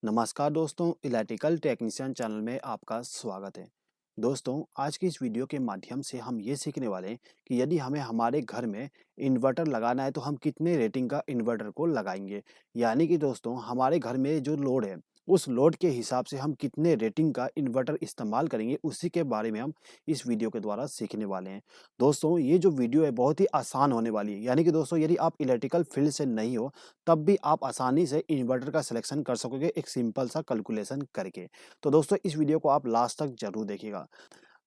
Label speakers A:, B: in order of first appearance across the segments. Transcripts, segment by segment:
A: नमस्कार दोस्तों, electrical technician channel में आपका स्वागत है। दोस्तों, आज की इस वीडियो के माध्यम से हम ये सीखने वाले हैं कि यदि हमें हमारे घर में इन्वर्टर लगाना है तो हम कितने रेटिंग का इन्वर्टर को लगाएंगे। यानी कि दोस्तों, हमारे घर में जो लोड है उस लोड के हिसाब से हम कितने रेटिंग का इन्वर्टर इस्तेमाल करेंगे, उसी के बारे में हम इस वीडियो के द्वारा सीखने वाले हैं। दोस्तों, ये जो वीडियो है बहुत ही आसान होने वाली है। यानी कि दोस्तों, यदि आप इलेक्ट्रिकल फील्ड से नहीं हो तब भी आप आसानी से इन्वर्टर का सिलेक्शन कर सकोगे एक सिंपल सा कैलकुलेशन करके। तो दोस्तों, इस वीडियो को आप लास्ट तक ज़रूर देखिएगा।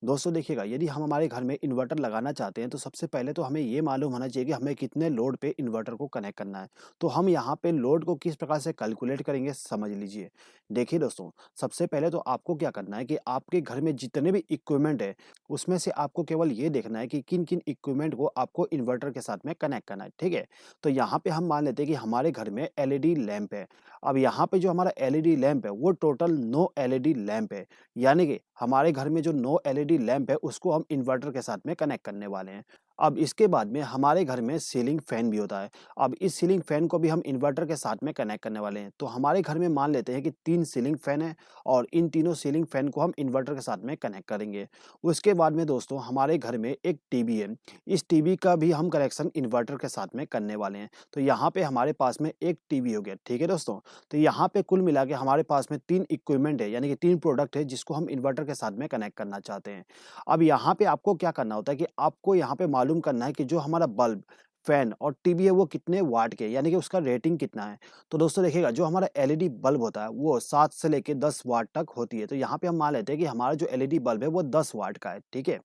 A: दोस्तों देखिएगा, यदि हम हमारे घर में इन्वर्टर लगाना चाहते हैं तो सबसे पहले तो हमें ये मालूम होना चाहिए कि हमें कितने लोड पे इन्वर्टर को कनेक्ट करना है। तो हम यहाँ पे लोड को किस प्रकार से कैलकुलेट करेंगे, समझ लीजिए। देखिए दोस्तों, सबसे पहले तो आपको क्या करना है कि आपके घर में जितने भी इक्विपमेंट है उसमें से आपको केवल ये देखना है कि किन किन इक्विपमेंट को आपको इन्वर्टर के साथ में कनेक्ट करना है, ठीक है। तो यहाँ पे हम मान लेते हैं कि हमारे घर में एलईडी लैंप है। अब यहाँ पे जो हमारा एलईडी लैंप है वो टोटल 9 एलईडी लैंप है। यानी कि हमारे घर में जो 9 एलईडी लैंप है उसको हम इन्वर्टर के साथ में कनेक्ट करने वाले हैं। अब इसके बाद में हमारे घर में सीलिंग फैन भी होता है। अब इस सीलिंग फैन को भी हम इन्वर्टर के साथ में कनेक्ट करने वाले हैं। तो हमारे घर में मान लेते हैं कि 3 सीलिंग फैन है और इन तीनों सीलिंग फैन को हम इन्वर्टर के साथ में कनेक्ट करेंगे। उसके बाद में दोस्तों हमारे घर में एक टीवी है। इस टीवी का भी हम कनेक्शन इन्वर्टर के साथ में करने वाले हैं। तो यहाँ पे हमारे पास में एक टीवी हो गया, ठीक है दोस्तों। तो यहाँ पे कुल मिला के हमारे पास में 3 इक्विपमेंट है, यानी कि 3 प्रोडक्ट है जिसको हम इन्वर्टर के साथ में कनेक्ट करना चाहते हैं। अब यहाँ पे आपको क्या करना होता है कि आपको यहाँ पे मालूम करना है कि जो हमारा बल्ब, फैन और टीवी है वो कितने वाट के, यानी कि उसका रेटिंग कितना है। तो दोस्तों देखिएगा, जो हमारा एलईडी बल्ब होता है वो 7 से लेके 10 वाट तक होती है। तो यहाँ पे हम मान लेते हैं कि हमारा जो एलईडी बल्ब है वो 10 वाट का है, ठीक है।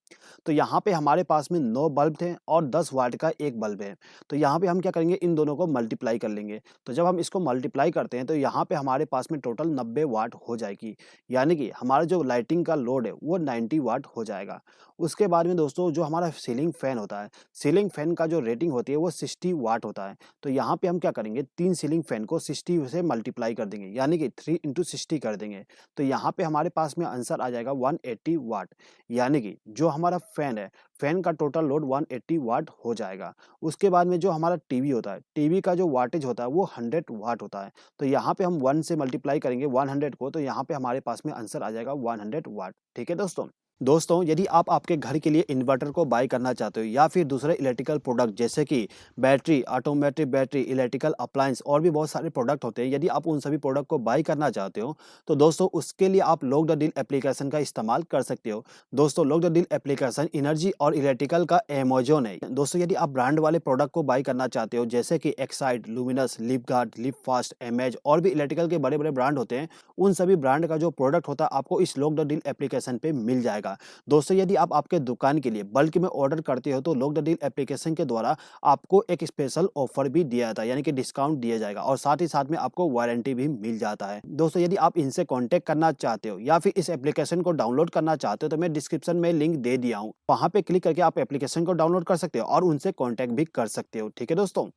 A: तो यहाँ पे हमारे पास में 9 बल्ब थे और 10 वाट का एक बल्ब है। तो यहाँ पे हम क्या करेंगे, इन दोनों को मल्टीप्लाई कर लेंगे। तो जब हम इसको मल्टीप्लाई करते हैं तो यहाँ पे हमारे पास में टोटल 90 वाट हो जाएगी। यानी कि हमारा जो लाइटिंग का लोड है वो 90 वाट हो जाएगा। उसके बाद में दोस्तों जो हमारा सीलिंग फैन होता है, सीलिंग फैन का जो रेटिंग होती है वो 60 वाट होता है। तो यहाँ पे हम क्या करेंगे, 3 सीलिंग फैन को 60 से मल्टीप्लाई कर देंगे, यानी कि 3 इंटू 60 कर देंगे। तो यहाँ पे हमारे पास में आंसर आ जाएगा 180 वाट। यानी कि जो हमारा फैन है, फैन का टोटल लोड 180 वाट हो जाएगा। उसके बाद में जो हमारा टीवी होता है, टीवी का जो वाटेज होता है वो 100 वाट होता है। तो यहाँ पे हम 1 से मल्टीप्लाई करेंगे 100 को, तो यहाँ पे हमारे पास में आंसर आ जाएगा 100 वाट, ठीक है दोस्तों। दोस्तों, यदि आप आपके घर के लिए इन्वर्टर को बाय करना चाहते हो या फिर दूसरे इलेक्ट्रिकल प्रोडक्ट जैसे कि battery, automatic battery, electrical appliance और भी बहुत सारे प्रोडक्ट होते हैं, यदि आप उन सभी प्रोडक्ट को बाय करना चाहते हो तो दोस्तों उसके लिए आप लॉक द डील एप्लीकेशन का इस्तेमाल कर सकते हो। दोस्तों, lock the deal application energy और इलेक्ट्रिकल का अमेज़न है। दोस्तों, यदि आप ब्रांड वाले प्रोडक्ट को बाय करना चाहते हो जैसे कि एक्साइड, लुमिनस, लिपगार्ड, लिपफास्ट, एमेज और भी इलेक्ट्रिकल के बड़े-बड़े ब्रांड होते हैं, उन सभी ब्रांड का जो प्रोडक्ट होता है आपको इस लॉक द डील एप्लीकेशन पे मिल जाएगा। दोस्तों, यदि आप आपके दुकान के लिए बल्क में ऑर्डर करते हो तो लॉक द डील एप्लीकेशन के द्वारा आपको एक स्पेशल ऑफर भी दिया जाता है, यानी कि डिस्काउंट दिया जाएगा और साथ ही साथ में आपको वारंटी भी मिल जाता है। दोस्तों, यदि आप इनसे कांटेक्ट करना चाहते हो या फिर इस एप्लीकेशन को डाउनलोड करना चाहते हो तो मैं डिस्क्रिप्शन में लिंक दे दिया हूँ, वहां पे क्लिक करके आप एप्लीकेशन को डाउनलोड कर सकते हो और उनसे कांटेक्ट भी कर सकते हो, ठीक है दोस्तों।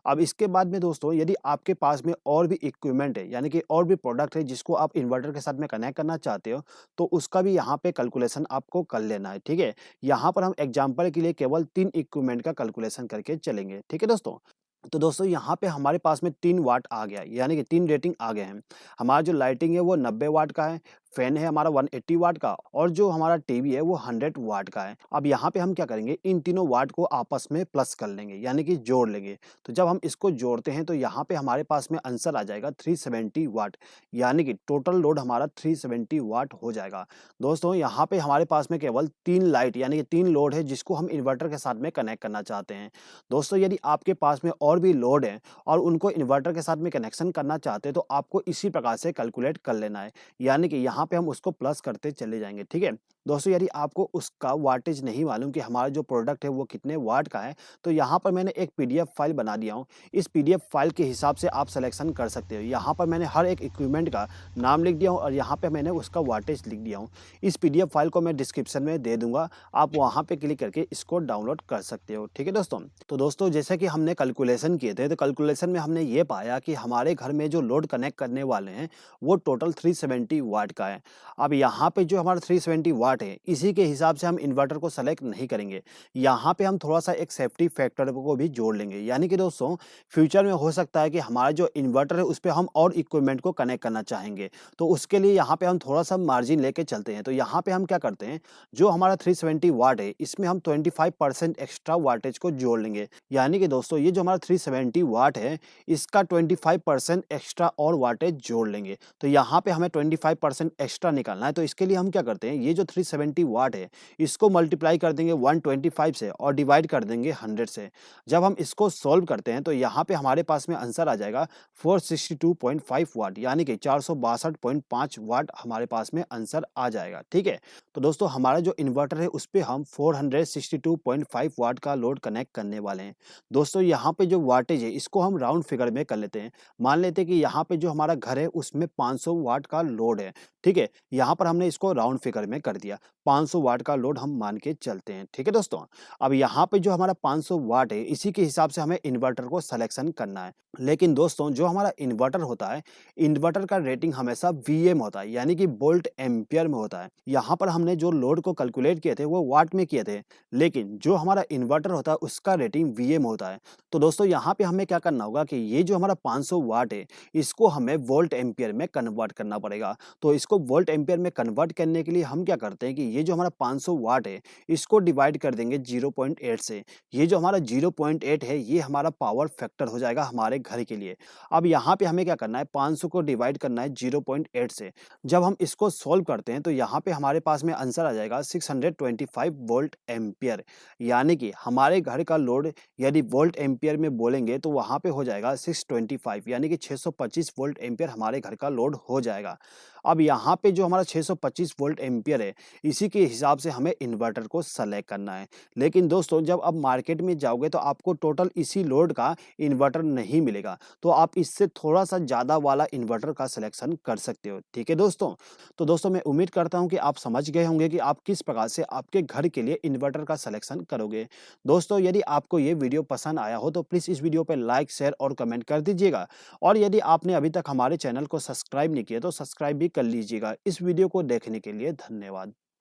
A: अब इसके बाद में दोस्तों यदि आपके पास में और भी इक्विपमेंट है, यानी कि और भी प्रोडक्ट है जिसको आप इन्वर्टर के साथ में कनेक्ट करना चाहते हो, तो उसका भी यहाँ पे कैलकुलेशन आपको कर लेना है, ठीक है। यहाँ पर हम एग्जांपल के लिए केवल 3 इक्विपमेंट का कैलकुलेशन करके चलेंगे, ठीक है दोस्तों। तो दोस्तों यहाँ पे हमारे पास में 3 वाट आ गया, यानी कि 3 रेटिंग आ गए हैं। हमारा जो लाइटिंग है वो 90 वाट का है, फैन है हमारा 180 वाट का और जो हमारा टीवी है वो 100 वाट का है। अब यहाँ पे हम क्या करेंगे, इन तीनों वाट को आपस में प्लस कर लेंगे, यानी कि जोड़ लेंगे। तो जब हम इसको जोड़ते हैं तो यहाँ पे हमारे पास में आंसर आ जाएगा 370 वाट, यानी कि टोटल लोड हमारा 370 वाट हो जाएगा। दोस्तों, यहाँ पे हमारे पास में केवल 3 लाइट यानी कि 3 लोड है जिसको हम इन्वर्टर के साथ में कनेक्ट करना चाहते हैं। दोस्तों, यदि आपके पास में और भी लोड है और उनको इन्वर्टर के साथ में कनेक्शन करना चाहते हैं तो आपको इसी प्रकार से कैलकुलेट कर लेना है, यानी कि यहाँ पे हम उसको प्लस करते चले जाएंगे, ठीक है। दोस्तों, यदि आपको उसका वाटेज नहीं मालूम कि हमारा जो प्रोडक्ट है वो कितने वाट का है, तो यहाँ पर मैंने एक पीडीएफ फाइल बना दिया हूँ। इस पीडीएफ फाइल के हिसाब से आप सिलेक्शन कर सकते हो। यहाँ पर मैंने हर एक इक्विपमेंट का नाम लिख दिया हूँ और यहाँ पे मैंने उसका वाटेज लिख दिया हूँ। इस पीडीएफ फाइल को मैं डिस्क्रिप्शन में दे दूंगा, आप वहाँ पे क्लिक करके इसको डाउनलोड कर सकते हो, ठीक है दोस्तों। तो दोस्तों, जैसे कि हमने कैलकुलेशन किए थे तो कैलकुलेशन में हमने ये पाया कि हमारे घर में जो लोड कनेक्ट करने वाले हैं वो टोटल 370 वाट का है। अब यहाँ पे जो हमारा 370 वाट है, इसी के हिसाब से हम इन्वर्टर को सेलेक्ट नहीं करेंगे। यहाँ पे हम थोड़ा-सा एक सेफ्टी फैक्टर को भी जोड़ लेंगे। यानी कि दोस्तों फ्यूचर में हो सकता है कि हमारा जो इन्वर्टर है उस पे हम और इक्विपमेंट को कनेक्ट करना चाहेंगे। तो उसके लिए यहाँ पे हम थोड़ा-सा मार्जिन लेके चलते हैं। तो यहाँ पे हम क्या करते हैं, जो हमारा 370 वाट है, इसमें हम 25% एक्स्ट्रा वाटेज को जोड़ लेंगे। यानी कि दोस्तों ये जो हमारा 370 वाट है, इसका 25% एक्स्ट्रा और वाटेज जोड़ लेंगे। तो यहाँ पे हमें 25% एक्स्ट्रा निकालना है। तो इसके लिए हम क्या करते हैं, ये जो 370 वाट है, इसको मल्टीप्लाई कर देंगे 125 से और डिवाइड कर देंगे 100 से। जब हम इसको सॉल्व करते हैं तो यहाँ पे हमारे पास में आंसर आ जाएगा 462.5 वाट, यानी कि 462.5 वाट हमारे पास में आंसर आ जाएगा। ठीक है, तो दोस्तों हमारा जो इन्वर्टर है उस पे हम 462.5 वाट का लोड कनेक्ट करने वाले हैं। दोस्तों यहाँ पे जो वाटेज है इसको हम राउंड फिगर में कर लेते हैं। मान लेते हैं कि यहाँ पे जो हमारा घर है उसमें 500 वाट का लोड है। ठीक है, यहाँ पर हमने इसको राउंड फिगर में कर दिया। 500 वाट का लोड हम मान के चलते हैं। ठीक है दोस्तों, अब यहाँ पे जो हमारा 500 वाट है, इसी के हिसाब से हमें इन्वर्टर को सिलेक्शन करना है। लेकिन दोस्तों जो हमारा इन्वर्टर होता है, इन्वर्टर का रेटिंग हमेशा वीएम होता है, यानी कि वोल्ट एम्पियर में होता है। यहाँ पर हमने जो लोड को कैलकुलेट किए थे वो वाट में किए थे, लेकिन जो हमारा इन्वर्टर होता है उसका रेटिंग वीएम होता है। तो दोस्तों यहाँ पे हमें क्या करना होगा कि ये जो हमारा 500 वाट है, इसको हमें वोल्ट एम्पियर में कन्वर्ट करना पड़ेगा। तो इसको वोल्ट एम्पियर में कन्वर्ट करने के लिए हम क्या करते हैं कि ये जो हमारा 500 वाट है, इसको डिवाइड कर देंगे 0.8 से। ये जो हमारा 0.8 है, ये हमारा पावर फैक्टर हो जाएगा हमारे घर के लिए। अब यहाँ पे हमें क्या करना है, 500 को डिवाइड करना है 0.8 से। जब हम इसको सॉल्व करते हैं तो यहाँ पे हमारे पास में आंसर आ जाएगा 625 वोल्ट एम्पियर। यानी कि हमारे घर का लोड यदि वोल्ट एम्पियर में बोलेंगे तो वहाँ पे हो जाएगा 625, यानी कि 625 वोल्ट एम्पियर हमारे घर का लोड हो जाएगा। अब यहाँ पे जो हमारा 625 वोल्ट एम्पियर है, इसी के हिसाब से हमें इन्वर्टर को सेलेक्ट करना है। लेकिन दोस्तों जब आप मार्केट में जाओगे तो आपको टोटल इसी लोड का इन्वर्टर नहीं मिलेगा, तो आप इससे थोड़ा-सा ज़्यादा वाला इन्वर्टर का सिलेक्शन कर सकते हो। ठीक है दोस्तों? तो दोस्तों मैं उम्मीद करता हूँ कि आप समझ गए होंगे कि आप किस प्रकार से आपके घर के लिए इन्वर्टर का सिलेक्शन करोगे। दोस्तों यदि आपको ये वीडियो पसंद आया हो तो प्लीज़ इस वीडियो पे लाइक, शेयर और कमेंट कर दीजिएगा। और यदि आपने अभी तक हमारे चैनल को सब्सक्राइब नहीं किया तो सब्सक्राइब भी कर लीजिएगा। इस वीडियो को देखने के लिए धन्यवाद।